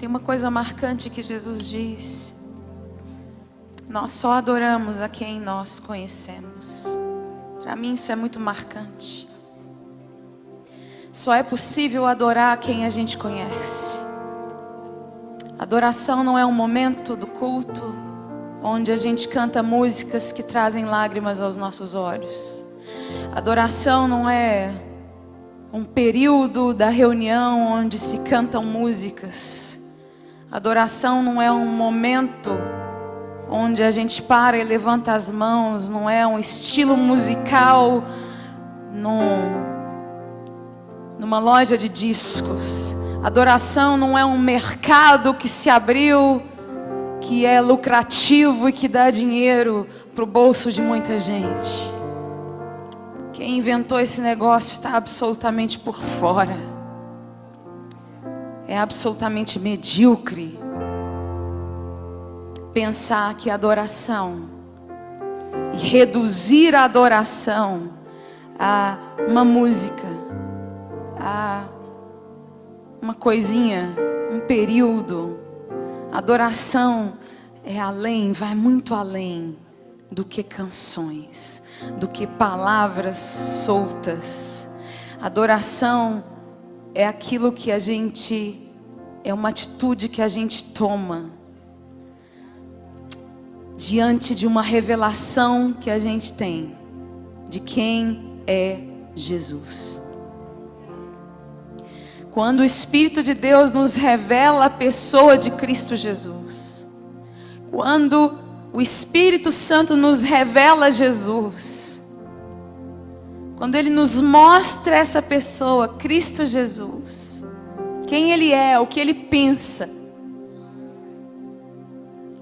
Tem uma coisa marcante que Jesus diz: nós só adoramos a quem nós conhecemos. Para mim isso é muito marcante. Só é possível adorar quem a gente conhece. Adoração não é um momento do culto onde a gente canta músicas que trazem lágrimas aos nossos olhos. Adoração não é um período da reunião onde se cantam músicas. Adoração não é um momento onde a gente para e levanta as mãos. Não é um estilo musical numa loja de discos. Adoração não é um mercado que se abriu, que é lucrativo e que dá dinheiro para o bolso de muita gente. Quem inventou esse negócio está absolutamente por fora. É absolutamente medíocre pensar que adoração e reduzir a adoração a uma música, a uma coisinha, um período. Adoração é além, vai muito além do que canções, do que palavras soltas. Adoração é aquilo que é uma atitude que a gente toma diante de uma revelação que a gente tem de quem é Jesus. Quando o Espírito de Deus nos revela a pessoa de Cristo Jesus, quando o Espírito Santo nos revela Jesus, quando Ele nos mostra essa pessoa, Cristo Jesus, quem Ele é, o que Ele pensa,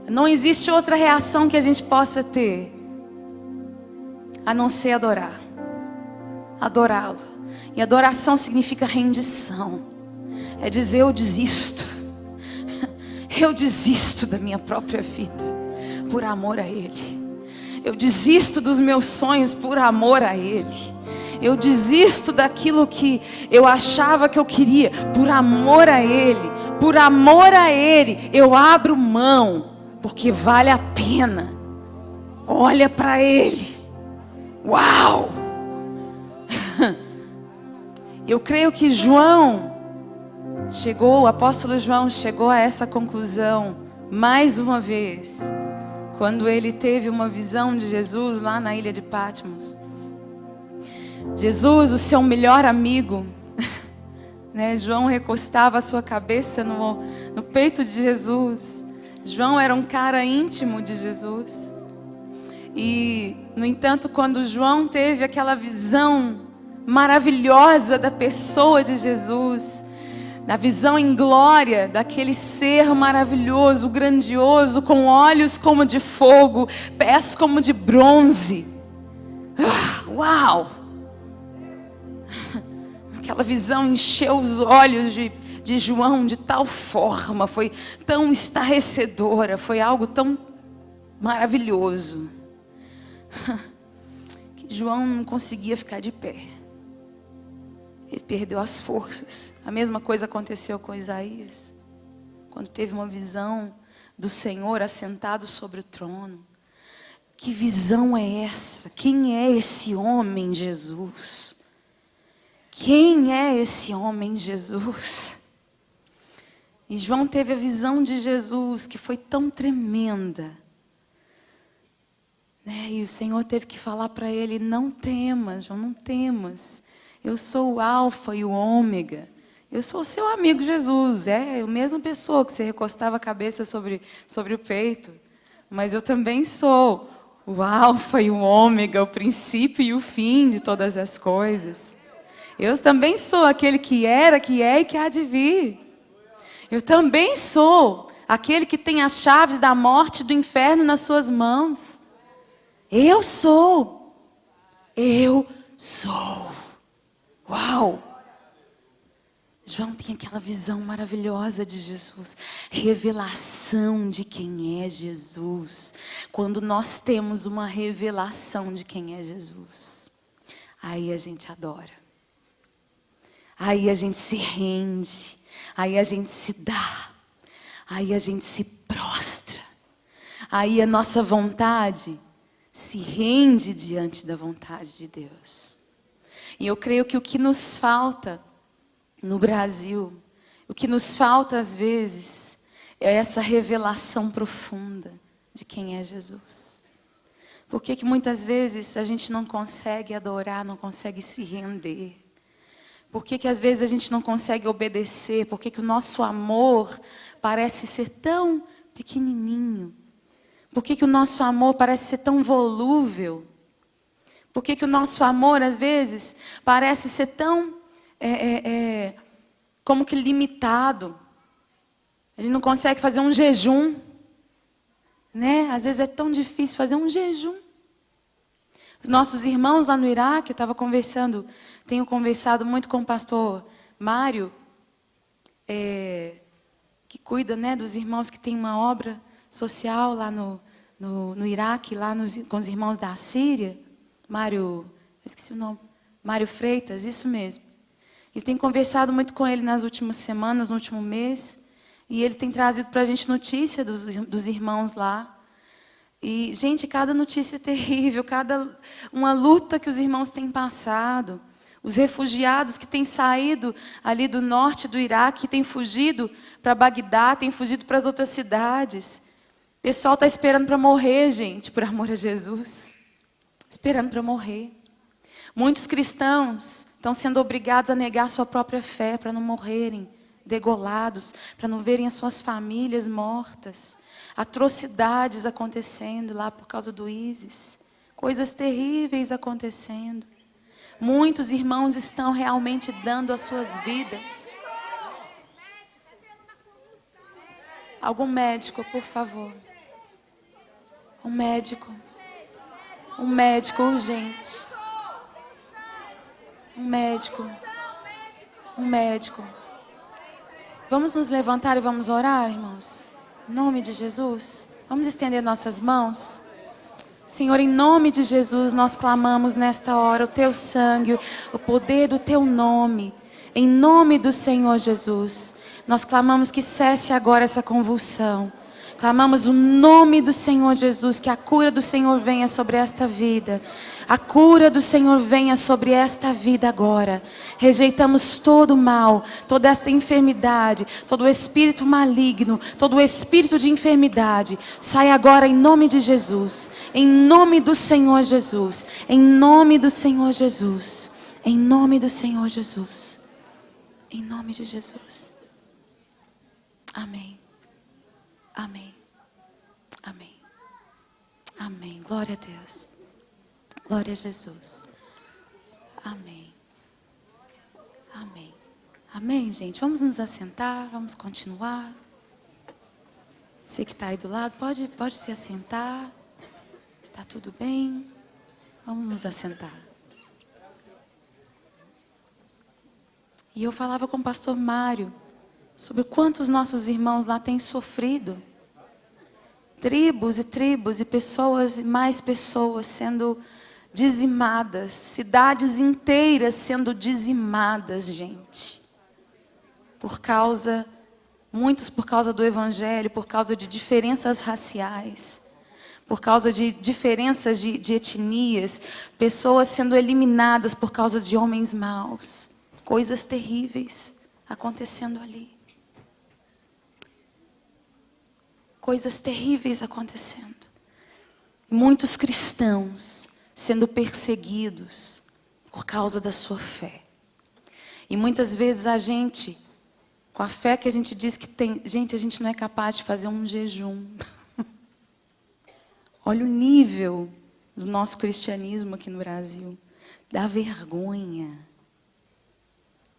não existe outra reação que a gente possa ter a não ser adorar, adorá-lo. E adoração significa rendição. É dizer: eu desisto. Eu desisto da minha própria vida por amor a Ele. Eu desisto dos meus sonhos por amor a Ele. Eu desisto daquilo que eu achava que eu queria por amor a Ele. Por amor a Ele, eu abro mão, porque vale a pena. Olha para Ele. Uau! Eu creio que o apóstolo João chegou a essa conclusão mais uma vez, quando ele teve uma visão de Jesus lá na ilha de Patmos. Jesus, o seu melhor amigo, né? João recostava a sua cabeça no peito de Jesus. João era um cara íntimo de Jesus. E, no entanto, quando João teve aquela visão maravilhosa da pessoa de Jesus, da visão em glória daquele ser maravilhoso, grandioso, com olhos como de fogo, pés como de bronze. Uau! Aquela visão encheu os olhos de João de tal forma, foi tão estarrecedora, foi algo tão maravilhoso, que João não conseguia ficar de pé. Ele perdeu as forças. A mesma coisa aconteceu com Isaías, quando teve uma visão do Senhor assentado sobre o trono. Que visão é essa? Quem é esse homem Jesus? Quem é esse homem Jesus? E João teve a visão de Jesus que foi tão tremenda, né? E o Senhor teve que falar para ele: não temas, João, não temas. Eu sou o Alfa e o Ômega. Eu sou o seu amigo Jesus. É a mesma pessoa que você recostava a cabeça sobre o peito. Mas eu também sou o Alfa e o Ômega, o princípio e o fim de todas as coisas. Eu também sou aquele que era, que é e que há de vir. Eu também sou aquele que tem as chaves da morte e do inferno nas suas mãos. Eu sou. Eu sou. Uau! João tem aquela visão maravilhosa de Jesus, revelação de quem é Jesus. Quando nós temos uma revelação de quem é Jesus, aí a gente adora, aí a gente se rende, aí a gente se dá, aí a gente se prostra. Aí a nossa vontade se rende diante da vontade de Deus. E eu creio que o que nos falta no Brasil, o que nos falta às vezes, é essa revelação profunda de quem é Jesus. Por que muitas vezes a gente não consegue adorar, não consegue se render? Por que às vezes a gente não consegue obedecer? Por que o nosso amor parece ser tão pequenininho? Por que o nosso amor parece ser tão volúvel? Por que o nosso amor às vezes parece ser tão como que limitado? A gente não consegue fazer um jejum, né? Às vezes é tão difícil fazer um jejum. Os nossos irmãos lá no Iraque, eu estava conversando, tenho conversado muito com o pastor Mário, que cuida, né, dos irmãos que tem uma obra social lá no Iraque, lá com os irmãos da Síria. Mário, eu esqueci o nome, Mário Freitas, isso mesmo. E tenho conversado muito com ele nas últimas semanas, no último mês, e ele tem trazido para a gente notícia dos irmãos lá. E, gente, cada notícia é terrível, uma luta que os irmãos têm passado. Os refugiados que têm saído ali do norte do Iraque, têm fugido para Bagdá, têm fugido para as outras cidades. O pessoal está esperando para morrer, gente, por amor a Jesus. Esperando para morrer. Muitos cristãos estão sendo obrigados a negar sua própria fé para não morrerem degolados, para não verem as suas famílias mortas. Atrocidades acontecendo lá por causa do ISIS. Coisas terríveis acontecendo. Muitos irmãos estão realmente dando as suas vidas. Algum médico, por favor. Um médico. Um médico urgente. Um médico. Um médico. Vamos nos levantar e vamos orar, irmãos? Em nome de Jesus. Vamos estender nossas mãos. Senhor, em nome de Jesus, nós clamamos nesta hora o Teu sangue, o poder do Teu nome. Em nome do Senhor Jesus, nós clamamos que cesse agora essa convulsão. Clamamos o nome do Senhor Jesus, que a cura do Senhor venha sobre esta vida. A cura do Senhor venha sobre esta vida agora. Rejeitamos todo o mal, toda esta enfermidade, todo o espírito maligno, todo o espírito de enfermidade. Sai agora em nome de Jesus. Em nome do Senhor Jesus. Em nome do Senhor Jesus. Em nome do Senhor Jesus. Em nome de Jesus. Amém. Amém. Amém. Amém. Glória a Deus. Glória a Jesus. Amém. Amém. Amém, gente. Vamos nos assentar, vamos continuar. Você que está aí do lado, pode se assentar. Tá tudo bem? Vamos nos assentar. E eu falava com o pastor Mário sobre quantos nossos irmãos lá têm sofrido. Tribos e pessoas e mais pessoas sendo dizimadas. Cidades inteiras sendo dizimadas, gente. Muitos por causa do evangelho, por causa de diferenças raciais. Por causa de diferenças de etnias. Pessoas sendo eliminadas por causa de homens maus. Coisas terríveis acontecendo ali. Coisas terríveis acontecendo. Muitos cristãos sendo perseguidos por causa da sua fé. E muitas vezes a gente, com a fé que a gente diz que tem, gente, a gente não é capaz de fazer um jejum. Olha o nível do nosso cristianismo aqui no Brasil. Dá vergonha.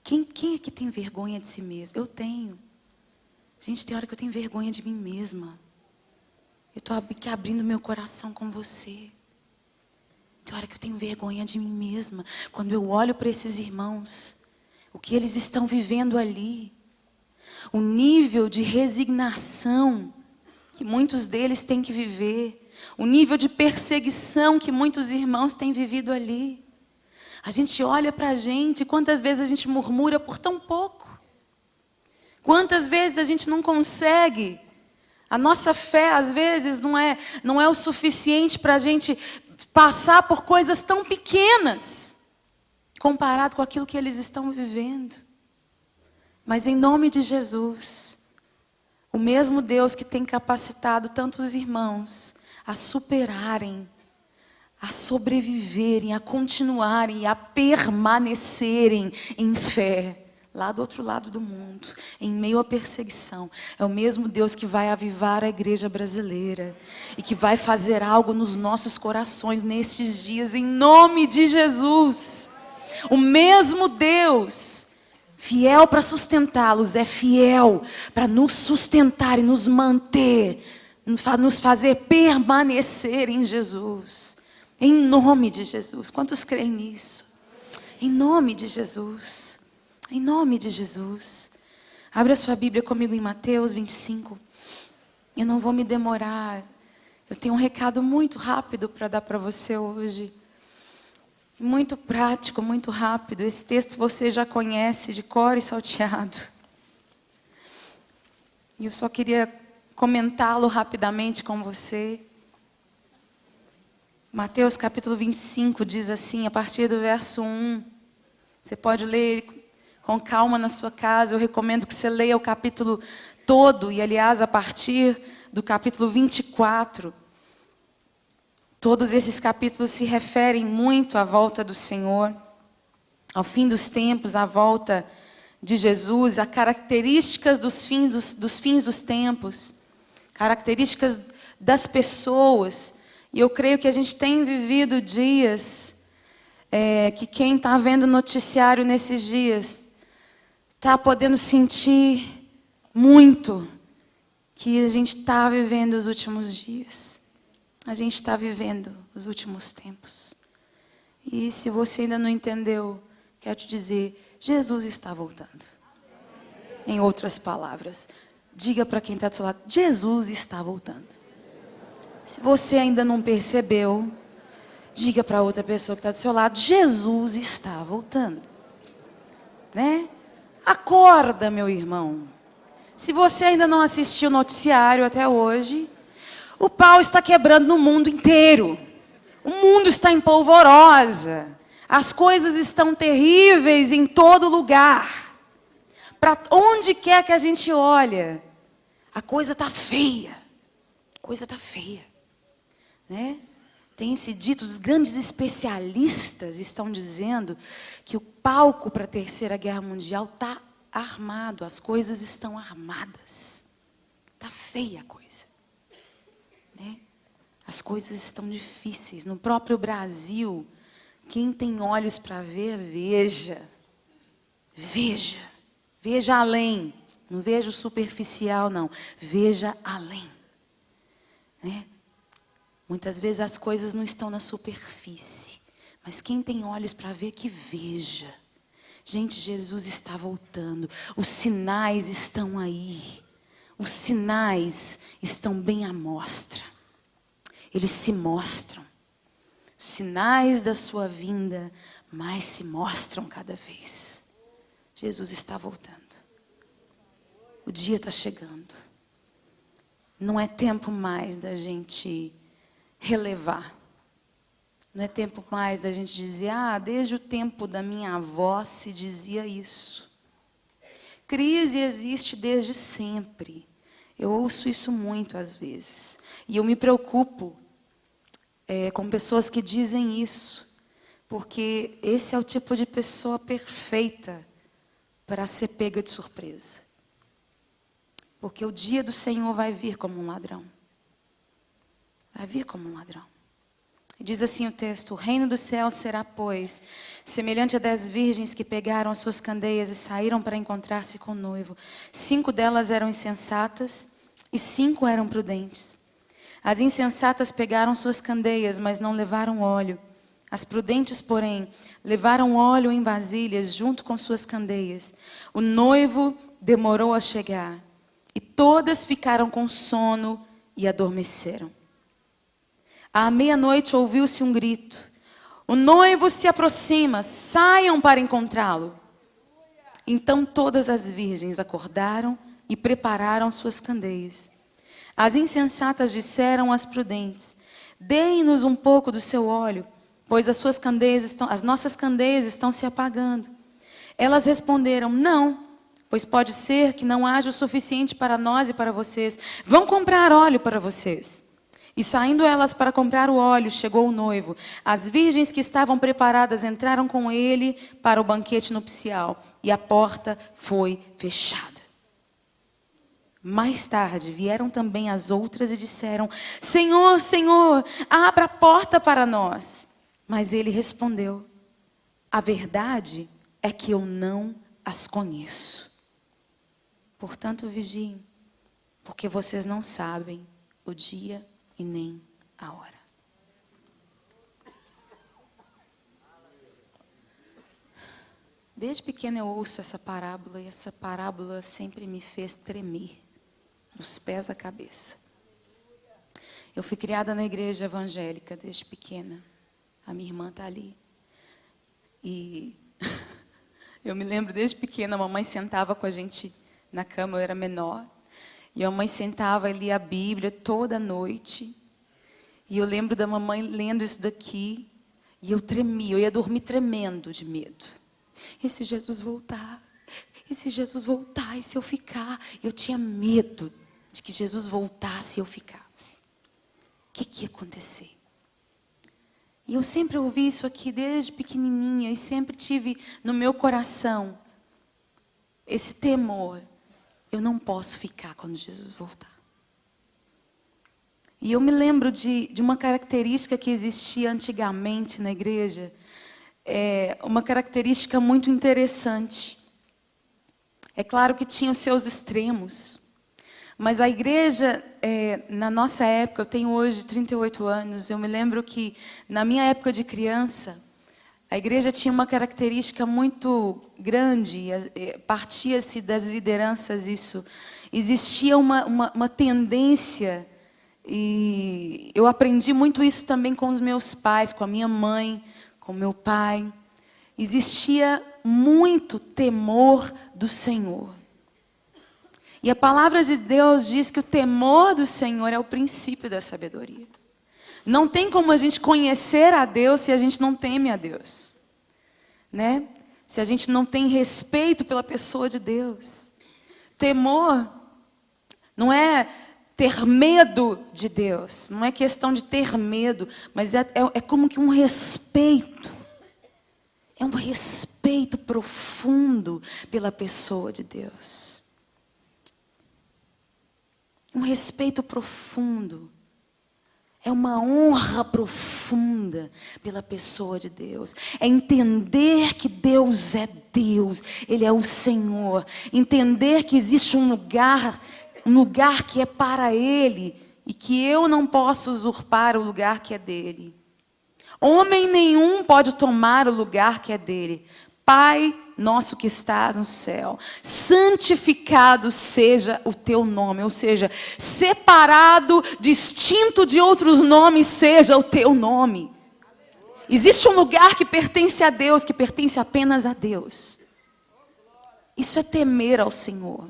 Quem aqui tem vergonha de si mesmo? Eu tenho. Gente, tem hora que eu tenho vergonha de mim mesma. Eu estou aqui abrindo meu coração com você. Tem hora que eu tenho vergonha de mim mesma. Quando eu olho para esses irmãos, o que eles estão vivendo ali. O nível de resignação que muitos deles têm que viver. O nível de perseguição que muitos irmãos têm vivido ali. A gente olha para a gente, quantas vezes a gente murmura por tão pouco. Quantas vezes a gente não consegue A nossa fé, às vezes, não é o suficiente para a gente passar por coisas tão pequenas, comparado com aquilo que eles estão vivendo. Mas em nome de Jesus, o mesmo Deus que tem capacitado tantos irmãos a superarem, a sobreviverem, a continuarem, a permanecerem em fé, lá do outro lado do mundo, em meio à perseguição, é o mesmo Deus que vai avivar a igreja brasileira e que vai fazer algo nos nossos corações nestes dias, em nome de Jesus. O mesmo Deus, fiel para sustentá-los, é fiel para nos sustentar e nos manter, nos fazer permanecer em Jesus. Em nome de Jesus. Quantos creem nisso? Em nome de Jesus. Em nome de Jesus. Abra sua Bíblia comigo em Mateus 25. Eu não vou me demorar. Eu tenho um recado muito rápido para dar para você hoje. Muito prático, muito rápido. Esse texto você já conhece de cor e salteado. E eu só queria comentá-lo rapidamente com você. Mateus capítulo 25 diz assim, a partir do verso 1. Você pode ler com calma na sua casa. Eu recomendo que você leia o capítulo todo. E, aliás, a partir do capítulo 24. Todos esses capítulos se referem muito à volta do Senhor, ao fim dos tempos, à volta de Jesus, a características dos fins dos tempos, características das pessoas. E eu creio que a gente tem vivido dias que quem está vendo o noticiário nesses dias está podendo sentir muito que a gente está vivendo os últimos dias. A gente está vivendo os últimos tempos. E se você ainda não entendeu, quero te dizer, Jesus está voltando. Em outras palavras, diga para quem está do seu lado, Jesus está voltando. Se você ainda não percebeu, diga para outra pessoa que está do seu lado, Jesus está voltando. Né? Acorda, meu irmão. Se você ainda não assistiu o noticiário até hoje, o pau está quebrando no mundo inteiro. O mundo está em polvorosa. As coisas estão terríveis em todo lugar. Para onde quer que a gente olhe, a coisa está feia. A coisa está feia. Né? Tem se dito, os grandes especialistas estão dizendo que o palco para a Terceira Guerra Mundial está armado. As coisas estão armadas. Está feia a coisa. As coisas estão difíceis. No próprio Brasil, quem tem olhos para ver, veja. Veja. Veja além. Não veja o superficial, não. Veja além. Né? Muitas vezes as coisas não estão na superfície. Mas quem tem olhos para ver, que veja. Gente, Jesus está voltando. Os sinais estão aí. Os sinais estão bem à mostra. Eles se mostram. Os sinais da sua vinda mais se mostram cada vez. Jesus está voltando. O dia está chegando. Não é tempo mais da gente relevar. Não é tempo mais da gente dizer, desde o tempo da minha avó se dizia isso. Crise existe desde sempre. Eu ouço isso muito às vezes. E eu me preocupo com pessoas que dizem isso, porque esse é o tipo de pessoa perfeita para ser pega de surpresa. Porque o dia do Senhor vai vir como um ladrão. Vai vir como um ladrão. E diz assim o texto, o reino do céu será, pois, semelhante a 10 virgens que pegaram as suas candeias e saíram para encontrar-se com o noivo. 5 delas eram insensatas e 5 eram prudentes. As insensatas pegaram suas candeias, mas não levaram óleo. As prudentes, porém, levaram óleo em vasilhas junto com suas candeias. O noivo demorou a chegar, e todas ficaram com sono e adormeceram. À meia-noite ouviu-se um grito. O noivo se aproxima, saiam para encontrá-lo. Então todas as virgens acordaram e prepararam suas candeias. As insensatas disseram às prudentes: deem-nos um pouco do seu óleo, pois as nossas candeias estão se apagando. Elas responderam: não, pois pode ser que não haja o suficiente para nós e para vocês. Vão comprar óleo para vocês. E saindo elas para comprar o óleo, chegou o noivo. As virgens que estavam preparadas entraram com ele para o banquete nupcial, e a porta foi fechada. Mais tarde vieram também as outras e disseram: Senhor, Senhor, abra a porta para nós. Mas ele respondeu: a verdade é que eu não as conheço. Portanto, vigiem, porque vocês não sabem o dia e nem a hora. Desde pequena eu ouço essa parábola e essa parábola sempre me fez tremer, dos pés à cabeça. Eu fui criada na igreja evangélica desde pequena. A minha irmã está ali. E eu me lembro desde pequena, a mamãe sentava com a gente na cama, eu era menor. E a mamãe sentava e lia a Bíblia toda noite. E eu lembro da mamãe lendo isso daqui. E eu tremia, eu ia dormir tremendo de medo. E se Jesus voltar? E se Jesus voltar? E se eu ficar? Eu tinha medo de que Jesus voltasse e eu ficasse. O que ia acontecer? E eu sempre ouvi isso aqui desde pequenininha. E sempre tive no meu coração esse temor. Eu não posso ficar quando Jesus voltar. E eu me lembro de uma característica que existia antigamente na igreja. Uma característica muito interessante. É claro que tinha os seus extremos. Mas a igreja, na nossa época, eu tenho hoje 38 anos, eu me lembro que na minha época de criança, a igreja tinha uma característica muito grande, partia-se das lideranças isso. Existia uma tendência, e eu aprendi muito isso também com os meus pais, com a minha mãe, com meu pai. Existia muito temor do Senhor. E a palavra de Deus diz que o temor do Senhor é o princípio da sabedoria. Não tem como a gente conhecer a Deus se a gente não teme a Deus, né? Se a gente não tem respeito pela pessoa de Deus. Temor não é ter medo de Deus, não é questão de ter medo, mas é como que um respeito. É um respeito profundo pela pessoa de Deus. Um respeito profundo. É uma honra profunda pela pessoa de Deus. É entender que Deus é Deus. Ele é o Senhor. Entender que existe um lugar que é para Ele. E que eu não posso usurpar o lugar que é dele. Homem nenhum pode tomar o lugar que é dele. Pai nosso que estás no céu, santificado seja o teu nome, ou seja, separado, distinto de outros nomes seja o teu nome. Existe um lugar que pertence a Deus, que pertence apenas a Deus. Isso é temer ao Senhor.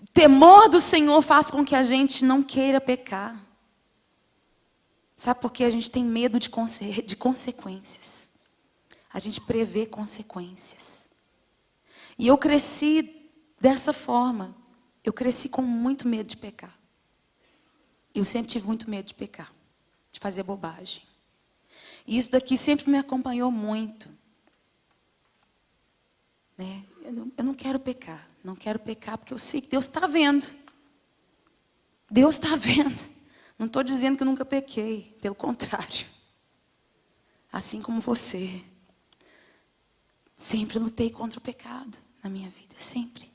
O temor do Senhor faz com que a gente não queira pecar. Sabe por quê? A gente tem medo de consequências. A gente prevê consequências. E eu cresci dessa forma. Eu cresci com muito medo de pecar. Eu sempre tive muito medo de pecar, de fazer bobagem. E isso daqui sempre me acompanhou muito. Né? Eu não quero pecar. Não quero pecar porque eu sei que Deus está vendo. Deus está vendo. Não estou dizendo que eu nunca pequei. Pelo contrário. Assim como você. Sempre lutei contra o pecado na minha vida, sempre.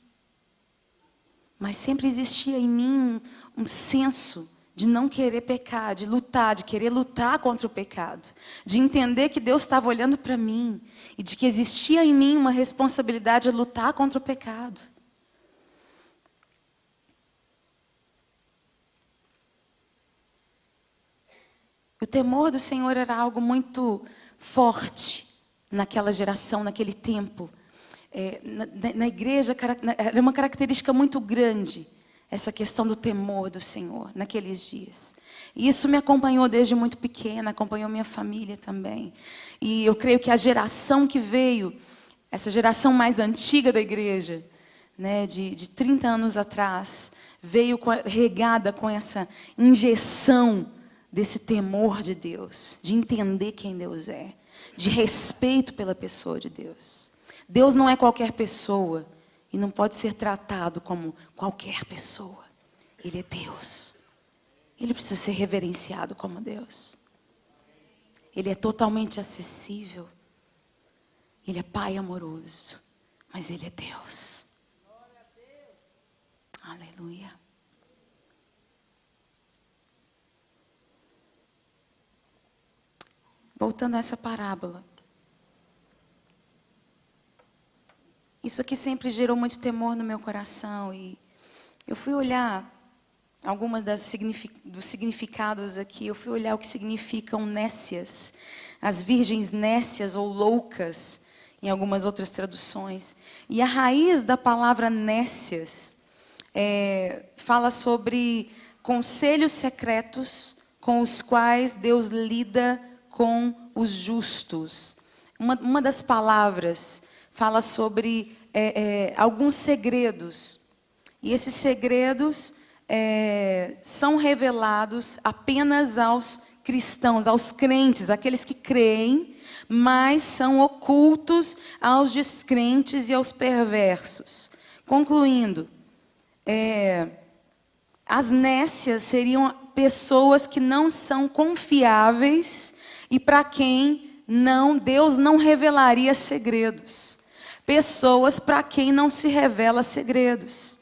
Mas sempre existia em mim um senso de não querer pecar, de lutar, de querer lutar contra o pecado. De entender que Deus estava olhando para mim e de que existia em mim uma responsabilidade de lutar contra o pecado. O temor do Senhor era algo muito forte. Naquela geração, naquele tempo, na igreja, era uma característica muito grande. essa questão do temor do Senhor naqueles dias. E isso me acompanhou desde muito pequena, acompanhou minha família também. E eu creio que a geração que veio, essa geração mais antiga da igreja, né, de 30 anos atrás, veio regada com essa injeção desse temor de Deus, de entender quem Deus é, de respeito pela pessoa de Deus. Deus não é qualquer pessoa e não pode ser tratado como qualquer pessoa. Ele é Deus. Ele precisa ser reverenciado como Deus. Ele é totalmente acessível. Ele é Pai amoroso, mas Ele é Deus. Aleluia. Voltando a essa parábola. Isso aqui sempre gerou muito temor no meu coração. E eu fui olhar algumas dos significados aqui. Eu fui olhar o que significam nécias. As virgens nécias ou loucas, em algumas outras traduções. E a raiz da palavra nécias fala sobre conselhos secretos com os quais Deus lida com os justos. Uma das palavras fala sobre alguns segredos. E esses segredos são revelados apenas aos cristãos, aos crentes, aqueles que creem, mas são ocultos aos descrentes e aos perversos. Concluindo, as nécias seriam pessoas que não são confiáveis e para quem Deus não revelaria segredos. Pessoas para quem não se revela segredos.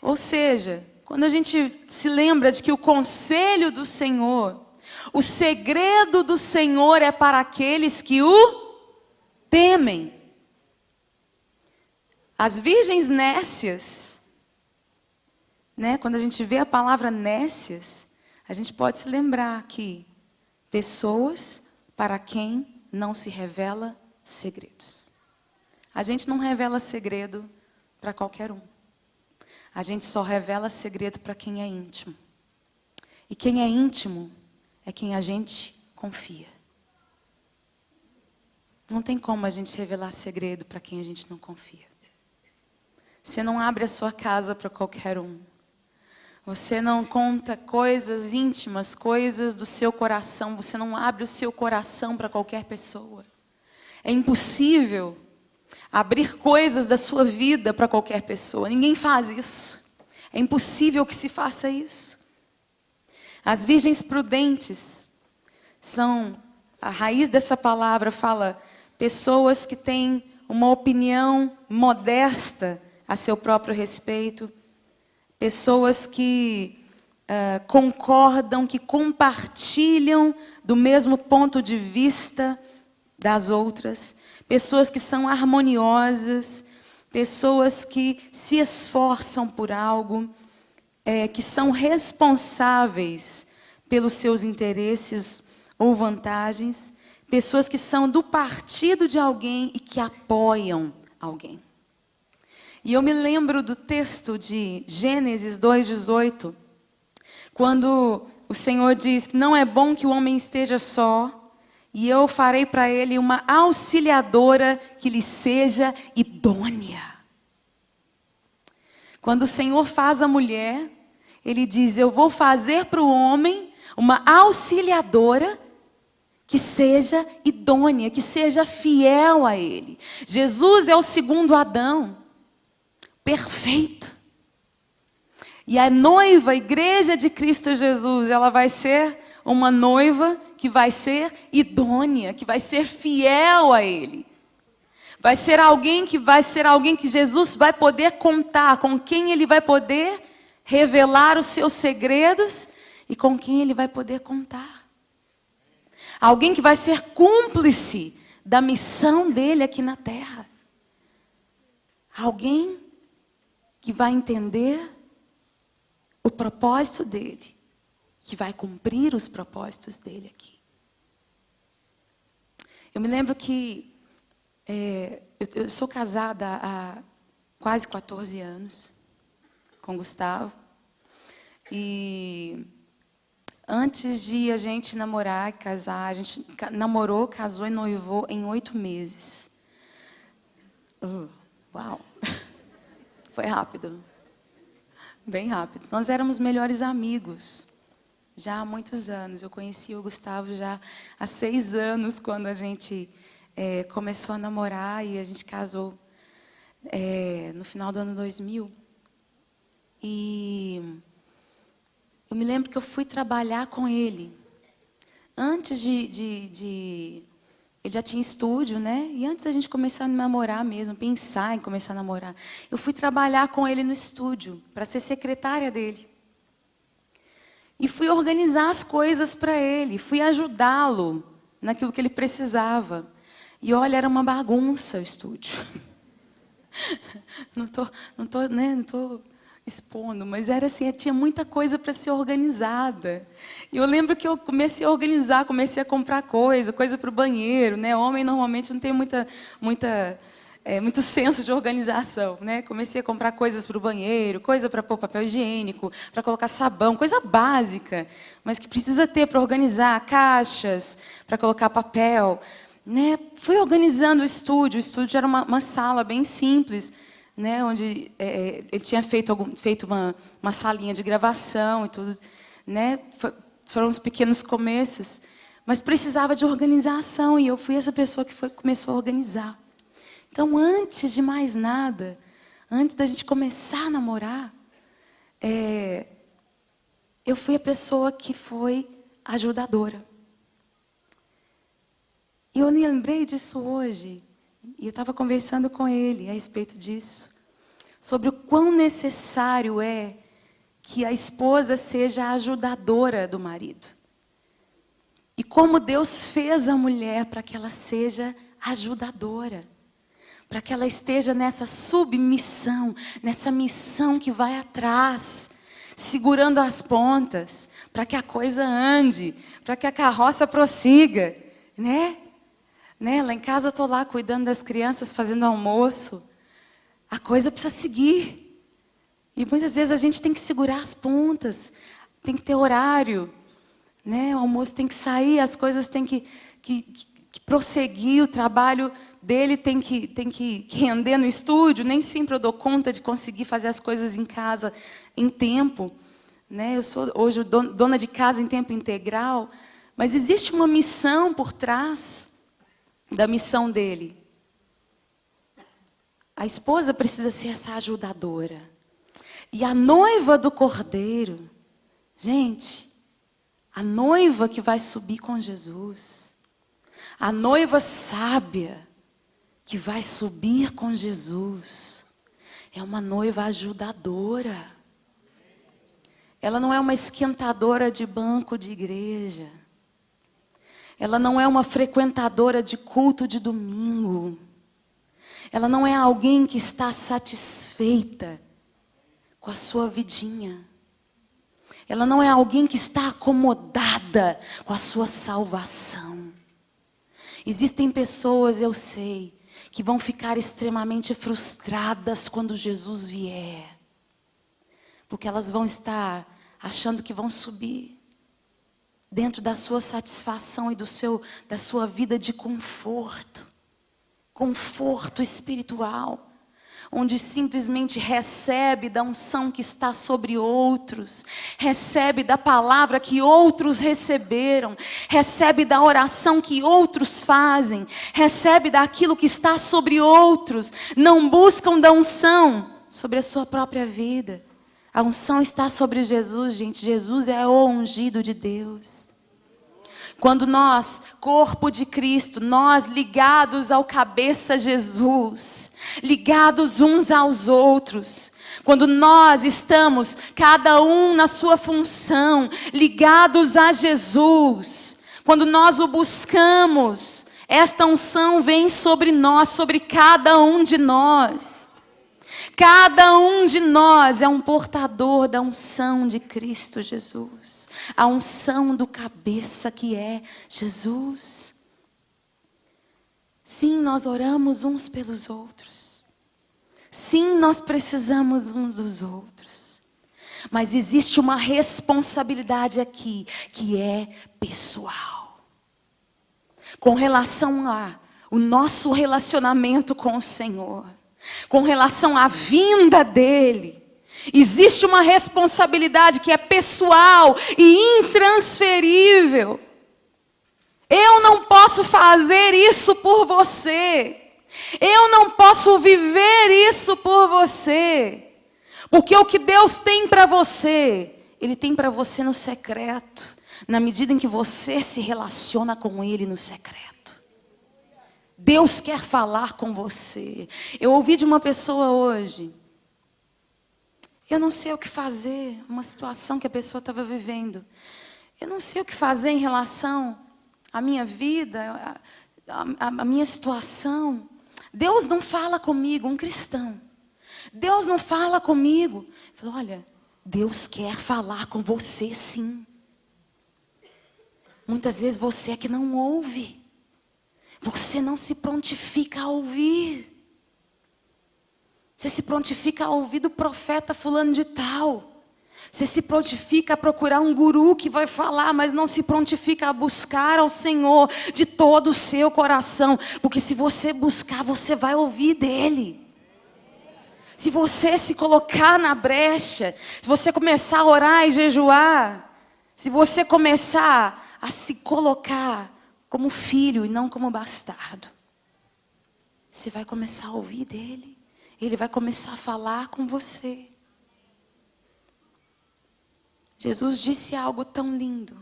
Ou seja, quando a gente se lembra de que o conselho do Senhor, o segredo do Senhor é para aqueles que o temem. As virgens nécias, né? Quando a gente vê a palavra nécias, a gente pode se lembrar que pessoas para quem não se revela segredos. A gente não revela segredo para qualquer um. A gente só revela segredo para quem é íntimo. E quem é íntimo é quem a gente confia. Não tem como a gente revelar segredo para quem a gente não confia. Você não abre a sua casa para qualquer um. Você não conta coisas íntimas, coisas do seu coração. Você não abre o seu coração para qualquer pessoa. É impossível abrir coisas da sua vida para qualquer pessoa. Ninguém faz isso. É impossível que se faça isso. As virgens prudentes são, a raiz dessa palavra fala, pessoas que têm uma opinião modesta a seu próprio respeito, pessoas que concordam, que compartilham do mesmo ponto de vista das outras, pessoas que são harmoniosas, pessoas que se esforçam por algo, que são responsáveis pelos seus interesses ou vantagens, pessoas que são do partido de alguém e que apoiam alguém. E eu me lembro do texto de Gênesis 2:18, quando o Senhor diz que não é bom que o homem esteja só, e eu farei para ele uma auxiliadora que lhe seja idônea. Quando o Senhor faz a mulher, Ele diz, eu vou fazer para o homem uma auxiliadora que seja idônea, que seja fiel a Ele. Jesus é o segundo Adão, perfeito. E a noiva, a igreja de Cristo Jesus, ela vai ser uma noiva que vai ser idônea, que vai ser fiel a Ele. Vai ser alguém que Jesus vai poder contar, com quem Ele vai poder revelar os seus segredos e com quem Ele vai poder contar. Alguém que vai ser cúmplice da missão dele aqui na terra. Alguém que vai entender o propósito dele, que vai cumprir os propósitos dele aqui. Eu me lembro que eu sou casada há quase 14 anos com o Gustavo. E antes de a gente namorar e casar, a gente namorou, casou e noivou em 8 meses. Uau! Foi rápido. Bem rápido. Nós éramos melhores amigos já há muitos anos. Eu conheci o Gustavo já há 6 anos, quando a gente começou a namorar e a gente casou no final do ano 2000. E eu me lembro que eu fui trabalhar com ele. Antes ele já tinha estúdio, né? E antes da gente começar a namorar mesmo, pensar em começar a namorar, eu fui trabalhar com ele no estúdio, para ser secretária dele. E fui organizar as coisas para ele, fui ajudá-lo naquilo que ele precisava. E olha, era uma bagunça o estúdio. Não tô expondo, mas era assim, tinha muita coisa para ser organizada. E eu lembro que eu comecei a organizar, comecei a comprar coisa para o banheiro, né? Homem normalmente não tem muito senso de organização, né? Comecei a comprar coisas para o banheiro, coisa para pôr papel higiênico, para colocar sabão, coisa básica, mas que precisa ter para organizar, caixas para colocar papel, né? Fui organizando o estúdio. O estúdio era uma sala bem simples, né, onde ele tinha feito uma salinha de gravação e tudo, né? Foram uns pequenos começos, mas precisava de organização e eu fui essa pessoa que começou a organizar. Então, antes de mais nada, antes da gente começar a namorar, eu fui a pessoa que foi ajudadora. E eu me lembrei disso hoje. E eu estava conversando com ele a respeito disso, sobre o quão necessário é que a esposa seja a ajudadora do marido. E como Deus fez a mulher para que ela seja ajudadora, para que ela esteja nessa submissão, nessa missão que vai atrás, segurando as pontas, para que a coisa ande, para que a carroça prossiga, né? Lá em casa eu estou lá cuidando das crianças, fazendo almoço. A coisa precisa seguir. E muitas vezes a gente tem que segurar as pontas, tem que ter horário, né? O almoço tem que sair, as coisas têm que prosseguir, o trabalho dele tem que render no estúdio. Nem sempre eu dou conta de conseguir fazer as coisas em casa em tempo, né? Eu sou hoje dona de casa em tempo integral, mas existe uma missão por trás da missão dele. A esposa precisa ser essa ajudadora. E a noiva do Cordeiro, gente, a noiva que vai subir com Jesus, a noiva sábia que vai subir com Jesus, é uma noiva ajudadora. Ela não é uma esquentadora de banco de igreja. Ela não é uma frequentadora de culto de domingo. Ela não é alguém que está satisfeita com a sua vidinha. Ela não é alguém que está acomodada com a sua salvação. Existem pessoas, eu sei, que vão ficar extremamente frustradas quando Jesus vier. Porque elas vão estar achando que vão subir dentro da sua satisfação e da sua vida de conforto espiritual, onde simplesmente recebe da unção que está sobre outros, recebe da palavra que outros receberam, recebe da oração que outros fazem, recebe daquilo que está sobre outros, não buscam da unção sobre a sua própria vida. A unção está sobre Jesus, gente. Jesus é o ungido de Deus. Quando nós, corpo de Cristo, nós ligados ao cabeça Jesus, ligados uns aos outros, quando nós estamos, cada um na sua função, ligados a Jesus, quando nós o buscamos, esta unção vem sobre nós, sobre cada um de nós. Cada um de nós é um portador da unção de Cristo Jesus. A unção do cabeça que é Jesus. Sim, nós oramos uns pelos outros. Sim, nós precisamos uns dos outros. Mas existe uma responsabilidade aqui, que é pessoal. Com relação ao nosso relacionamento com o Senhor. Com relação à vinda dEle. Existe uma responsabilidade que é pessoal e intransferível. Eu não posso fazer isso por você. Eu não posso viver isso por você. Porque o que Deus tem para você, Ele tem para você no secreto. Na medida em que você se relaciona com Ele no secreto. Deus quer falar com você. Eu ouvi de uma pessoa hoje. Eu não sei o que fazer. Uma situação que a pessoa estava vivendo. Eu não sei o que fazer em relação à minha vida, à minha situação. Deus não fala comigo, um cristão. Deus não fala comigo. Falou, olha, Deus quer falar com você sim. Muitas vezes você é que não ouve. Você não se prontifica a ouvir. Você se prontifica a ouvir do profeta fulano de tal. Você se prontifica a procurar um guru que vai falar, mas não se prontifica a buscar ao Senhor de todo o seu coração. Porque se você buscar, você vai ouvir dEle. Se você se colocar na brecha, se você começar a orar e jejuar, se você começar a se colocar como filho e não como bastardo, você vai começar a ouvir dEle. Ele vai começar a falar com você. Jesus disse algo tão lindo.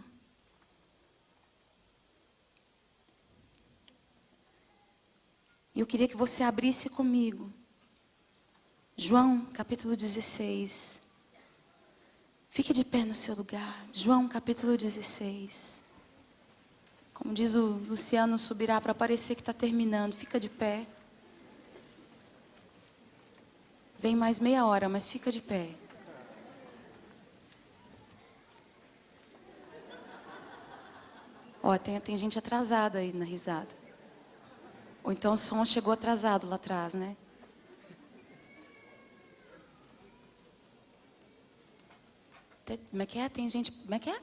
E eu queria que você abrisse comigo. João, capítulo 16. Fique de pé no seu lugar. João, capítulo 16. Como diz o Luciano, subirá para parecer que está terminando. Fica de pé. Vem mais meia hora, mas fica de pé. Ó, tem gente atrasada aí na risada. Ou então o som chegou atrasado lá atrás, né? Como é que é? Tem gente... Como é que é?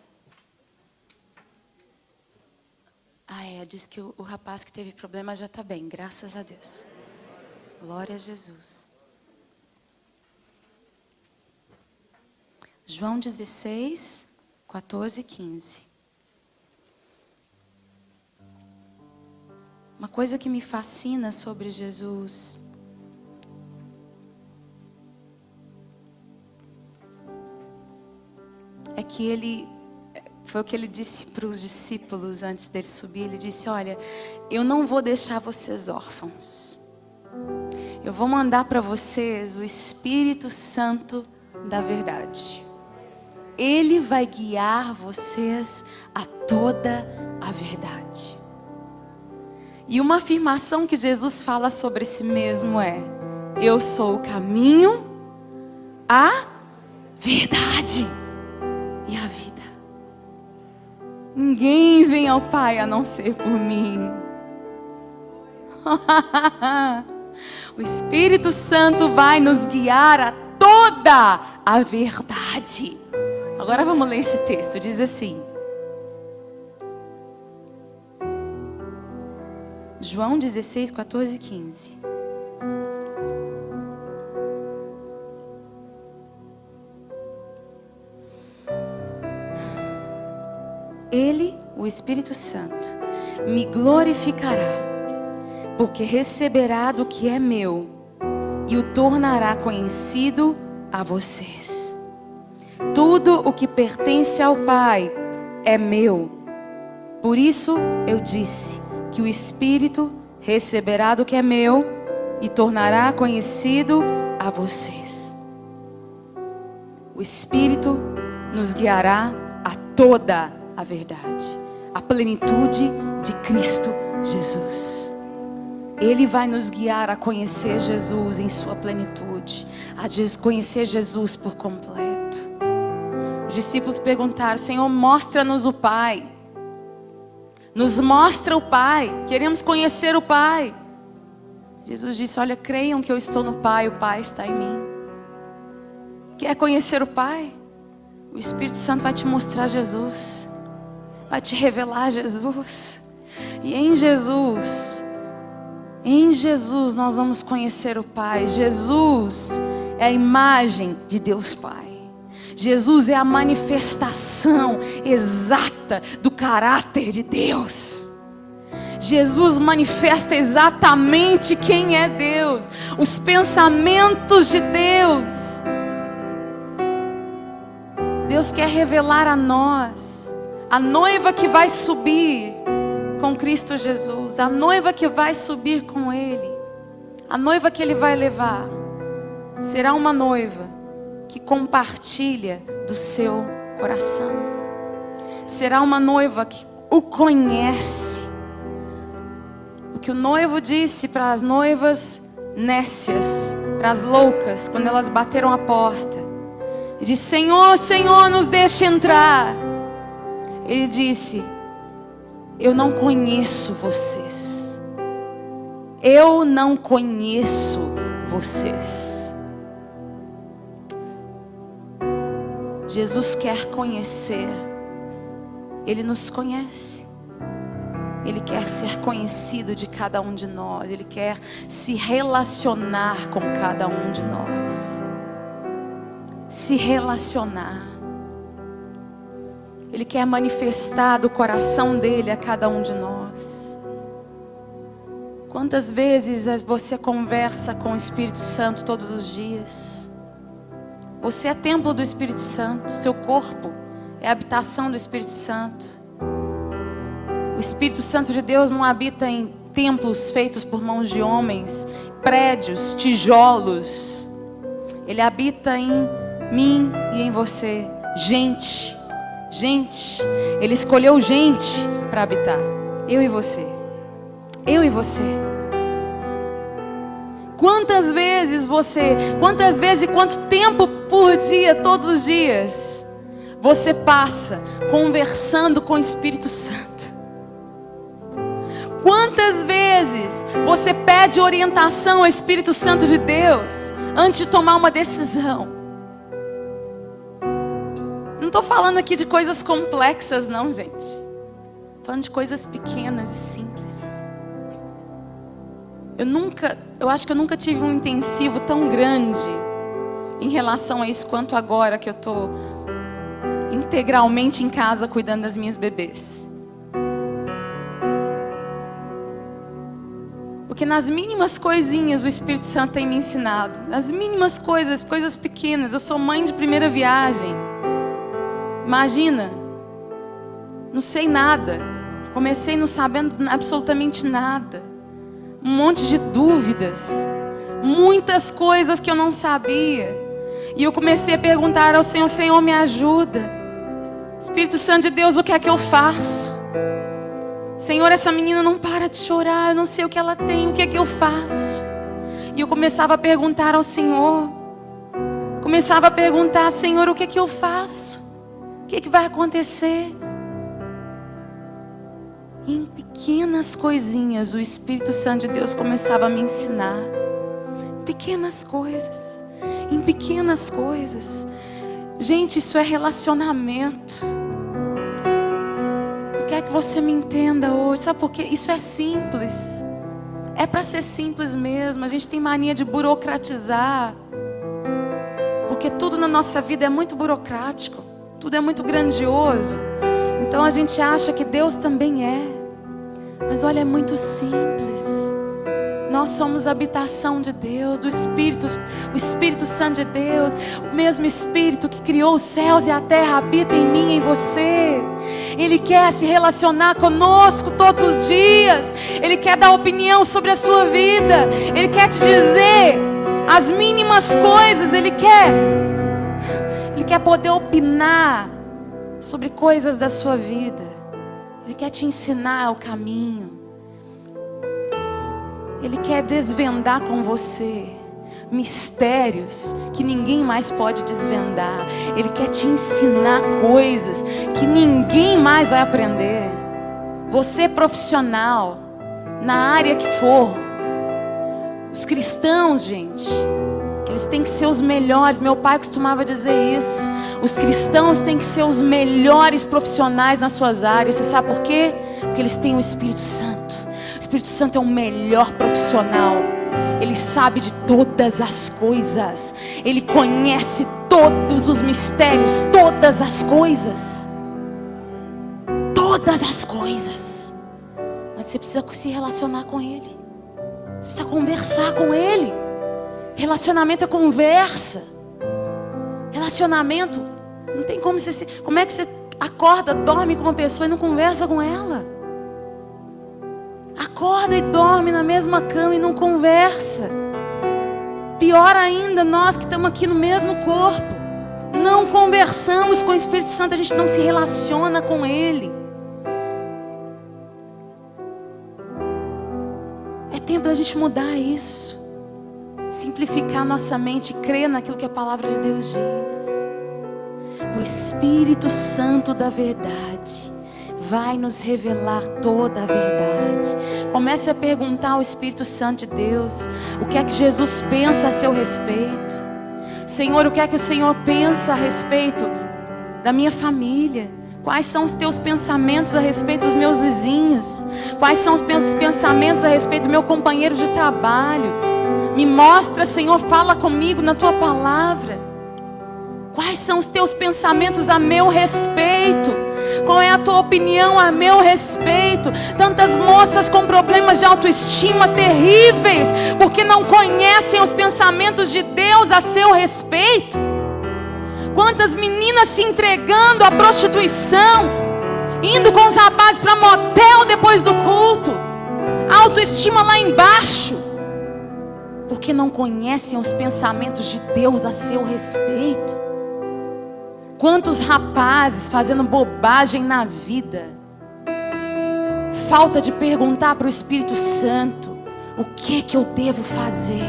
Diz que o rapaz que teve problema já está bem, graças a Deus. Glória a Jesus. João 16, 14 e 15. Uma coisa que me fascina sobre Jesus é que ele, foi o que ele disse para os discípulos antes dele subir. Ele disse, olha, eu não vou deixar vocês órfãos. Eu vou mandar para vocês o Espírito Santo da verdade. Ele vai guiar vocês a toda a verdade. E uma afirmação que Jesus fala sobre si mesmo é: eu sou o caminho, a verdade e a vida. Ninguém vem ao Pai a não ser por mim. O Espírito Santo vai nos guiar a toda a verdade. Agora vamos ler esse texto. Diz assim. João 16, 14 e 15. Ele, o Espírito Santo, me glorificará, porque receberá do que é meu e o tornará conhecido a vocês. Tudo o que pertence ao Pai é meu. Por isso eu disse que o Espírito receberá do que é meu e tornará conhecido a vocês. O Espírito nos guiará a toda a verdade, a plenitude de Cristo Jesus. Ele vai nos guiar a conhecer Jesus em sua plenitude, a conhecer Jesus por completo. Os discípulos perguntaram: Senhor, mostra-nos o Pai. Nos mostra o Pai, queremos conhecer o Pai. Jesus disse: olha, creiam que eu estou no Pai, o Pai está em mim. Quer conhecer o Pai? O Espírito Santo vai te mostrar Jesus, vai te revelar Jesus. E em Jesus nós vamos conhecer o Pai. Jesus é a imagem de Deus Pai. Jesus é a manifestação exata do caráter de Deus. Jesus manifesta exatamente quem é Deus, os pensamentos de Deus. Deus quer revelar a nós a noiva que vai subir com Cristo Jesus, a noiva que vai subir com Ele, a noiva que Ele vai levar. Será uma noiva que compartilha do seu coração. Será uma noiva que o conhece. O que o noivo disse para as noivas nécias, para as loucas, quando elas bateram a porta, ele disse: Senhor, Senhor, nos deixe entrar. Ele disse: eu não conheço vocês. Eu não conheço vocês. Jesus quer conhecer. Ele nos conhece. Ele quer ser conhecido de cada um de nós. Ele quer se relacionar com cada um de nós. Se relacionar. Ele quer manifestar do coração dele a cada um de nós. Quantas vezes você conversa com o Espírito Santo todos os dias? Você é templo do Espírito Santo. Seu corpo é a habitação do Espírito Santo. O Espírito Santo de Deus não habita em templos feitos por mãos de homens, prédios, tijolos. Ele habita em mim e em você. Gente, Ele escolheu gente para habitar. Eu e você. Eu e você. Quantas vezes e quanto tempo por dia, todos os dias, você passa conversando com o Espírito Santo? Quantas vezes você pede orientação ao Espírito Santo de Deus antes de tomar uma decisão? Não estou falando aqui de coisas complexas não, gente. Estou falando de coisas pequenas e simples. Eu acho que eu nunca tive um intensivo tão grande em relação a isso quanto agora que eu estou integralmente em casa cuidando das minhas bebês. Porque nas mínimas coisinhas o Espírito Santo tem me ensinado. Nas mínimas coisas, coisas pequenas. Eu sou mãe de primeira viagem. Imagina, não sei nada. Comecei não sabendo absolutamente nada. Um monte de dúvidas. Muitas coisas que eu não sabia. E eu comecei a perguntar ao Senhor: Senhor, me ajuda. Espírito Santo de Deus, o que é que eu faço? Senhor, essa menina não para de chorar, eu não sei o que ela tem, o que é que eu faço? E eu começava a perguntar ao Senhor. Começava a perguntar: Senhor, o que é que eu faço? O que é que vai acontecer? E em pequenas coisinhas o Espírito Santo de Deus começava a me ensinar. Pequenas coisas. Em pequenas coisas. Gente, isso é relacionamento. Quer que você me entenda hoje. Sabe por quê? Isso é simples. É para ser simples mesmo. A gente tem mania de burocratizar. Porque tudo na nossa vida é muito burocrático. Tudo é muito grandioso. Então a gente acha que Deus também é. Mas olha, é muito simples. Nós somos a habitação de Deus, do Espírito, o Espírito Santo de Deus. O mesmo Espírito que criou os céus e a terra habita em mim e em você. Ele quer se relacionar conosco todos os dias. Ele quer dar opinião sobre a sua vida. Ele quer te dizer as mínimas coisas. Ele quer poder opinar sobre coisas da sua vida. Ele quer te ensinar o caminho. Ele quer desvendar com você mistérios que ninguém mais pode desvendar. Ele quer te ensinar coisas que ninguém mais vai aprender. Você na área que for. Os cristãos, gente, Eles têm que ser os melhores. Meu pai costumava dizer isso. Os cristãos têm que ser os melhores profissionais nas suas áreas. Você sabe por quê? Porque eles têm o Espírito Santo. O Espírito Santo é o melhor profissional. Ele sabe de todas as coisas. Ele conhece todos os mistérios, todas as coisas. Todas as coisas. Mas você precisa se relacionar com Ele. Você precisa conversar com Ele. Relacionamento é conversa. Relacionamento, não tem como você... Como é que você acorda, dorme com uma pessoa e não conversa com ela? Acorda e dorme na mesma cama e não conversa. Pior ainda, nós que estamos aqui no mesmo corpo, não conversamos com o Espírito Santo, a gente não se relaciona com Ele. É tempo da gente mudar isso. Simplificar nossa mente e crer naquilo que a palavra de Deus diz. O Espírito Santo da verdade vai nos revelar toda a verdade. Comece a perguntar ao Espírito Santo de Deus: o que é que Jesus pensa a seu respeito? Senhor, o que é que o Senhor pensa a respeito da minha família? Quais são os teus pensamentos a respeito dos meus vizinhos? Quais são os pensamentos a respeito do meu companheiro de trabalho? Me mostra, Senhor, fala comigo na tua palavra. Quais são os teus pensamentos a meu respeito? Qual é a tua opinião a meu respeito? Tantas moças com problemas de autoestima terríveis, porque não conhecem os pensamentos de Deus a seu respeito. Quantas meninas se entregando à prostituição, indo com os rapazes para motel depois do culto, autoestima lá embaixo, porque não conhecem os pensamentos de Deus a seu respeito. Quantos rapazes fazendo bobagem na vida, falta de perguntar para o Espírito Santo: o que eu devo fazer?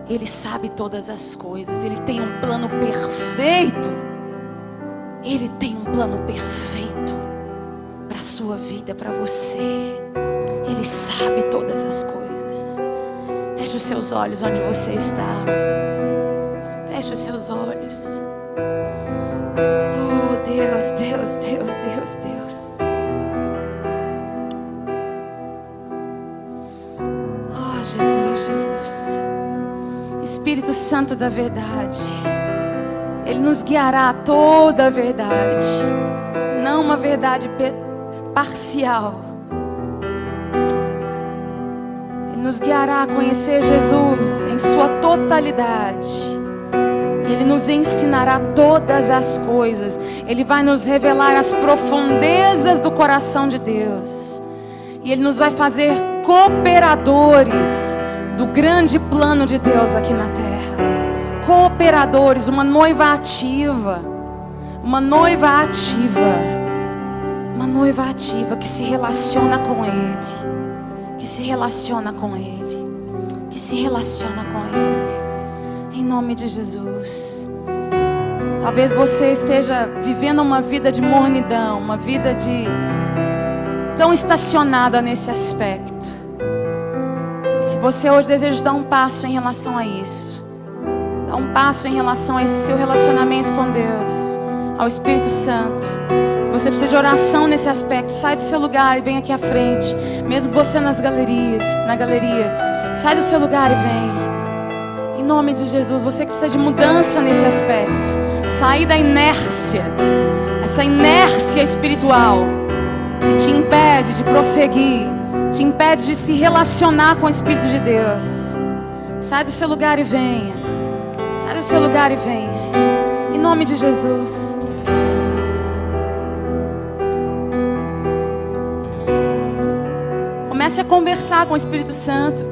Ele sabe todas as coisas, Ele tem um plano perfeito. Ele tem um plano perfeito para a sua vida, para você. Ele sabe todas as coisas. Feche os seus olhos onde você está. Feche os seus olhos. Oh Deus, Deus, Deus, Deus, Deus. Oh Jesus, Jesus. Espírito Santo da verdade, Ele nos guiará a toda a verdade, não uma verdade parcial. Ele nos guiará a conhecer Jesus em sua totalidade. Ele nos ensinará todas as coisas. Ele vai nos revelar as profundezas do coração de Deus. E Ele nos vai fazer cooperadores do grande plano de Deus aqui na terra. Cooperadores, uma noiva ativa. Uma noiva ativa. Uma noiva ativa que se relaciona com Ele. Que se relaciona com Ele. Que se relaciona com Ele. Em nome de Jesus. Talvez você esteja vivendo uma vida de mornidão, uma vida de tão estacionada nesse aspecto. Se você hoje deseja dar um passo em relação a isso, dar um passo em relação a esse seu relacionamento com Deus, ao Espírito Santo. Se você precisa de oração nesse aspecto, sai do seu lugar e vem aqui à frente. Mesmo você na galeria, sai do seu lugar e vem. Em nome de Jesus, você que precisa de mudança nesse aspecto, sair da inércia, essa inércia espiritual que te impede de prosseguir, te impede de se relacionar com o Espírito de Deus. Sai do seu lugar e venha. Sai do seu lugar e venha. Em nome de Jesus. Comece a conversar com o Espírito Santo.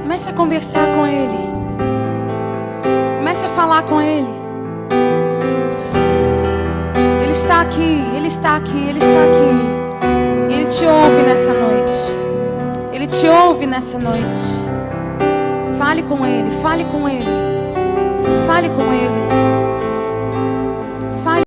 Comece a conversar com Ele. Comece a falar com Ele. Ele está aqui, Ele está aqui, Ele está aqui. E Ele te ouve nessa noite. Ele te ouve nessa noite. Fale com Ele, fale com Ele. Fale com Ele.